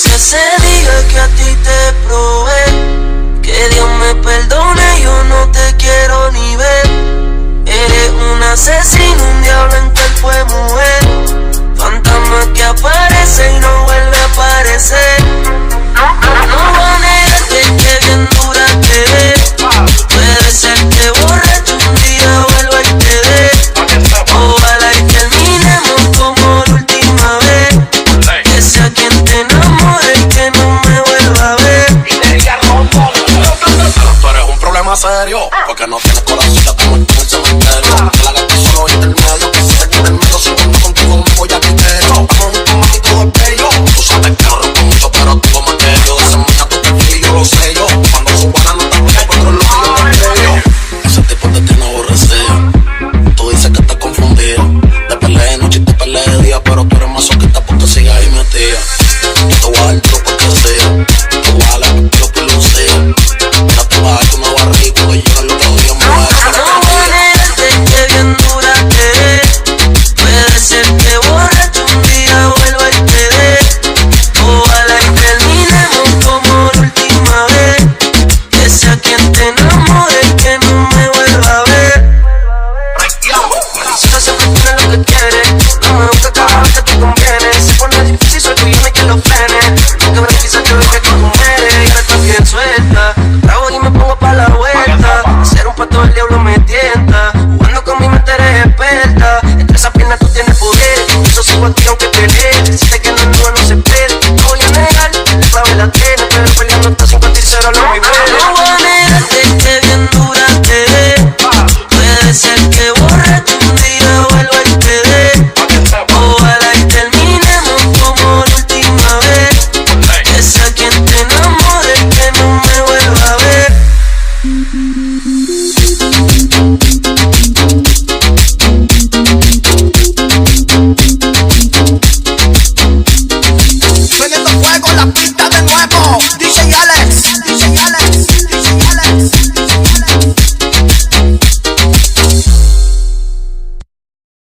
Desde ese día que a ti te probé, que Dios me perdone, yo no te quiero ni ver. Eres un asesino, un diablo en cuerpo de mujer, fantasma que aparece y no vuelve a aparecer. No voy a negarte que bien dura te ves. Puede ser que borracho un día vuelva y te dé. Ojalá y terminemos como la última vez. Que sea quien te enamore y que no me vuelva a ver. Tú eres un problema serio, porque no tienes corazón, ya te muerto en el cementerio. Que la gata solo intermedio, que si te quita el medio, si cuento contigo me voy a criterio. Vamos juntos, mami, todo es bello. Tú sabes que no rompo mucho, pero tengo más que yo. Desempeña tu perfil y yo lo sé yo. Cuando suba la nota, porque encuentro lo que yo te creo. Ese tipo te tiene aborrecido. Tú dices que estás confundida. Te peleé de noche y te peleé de día, pero tú eres masoquista porque sigues ahí metida. Yo te voy a dar duro porque sea. Te voy a dar lo que lo sea. No te vas a dar tu nueva barriga cuando llegue el otro día. Me voy a hacer la No que bien dura te ves. Puede ser que borracho un día vuelva y te dé. Ojalá y terminemos como la última vez. Que sea quien te enamore y que no me vuelva a ver. Maliciosa siempre tiene lo que quiere. No me busca cada vez que te conviene. Se pone difícil, soy tuyo, no hay quien lo frene. No quebra quizás que ve que tú mueres. Y ahora estás bien suelta. Trago y me pongo pa' la vuelta. Ser un pato del diablo me tienta. Jugando con mi mente eres experta. Entre esas piernas tú tienes poder. Eso sigo aquí aunque pelees. Decirte que no es nuevo, no se espere. No voy a negar, la clave la tiene. Pero peleando hasta 50 y 0 lo muy bueno. No voy a negarte que bien dura te ves. Puede ser que borracho un día vuelva y te dé. Ojalá y terminemos como la última vez. Que sea quien te enamore y que no me vuelva a ver. Prendiendo fuego en la pista.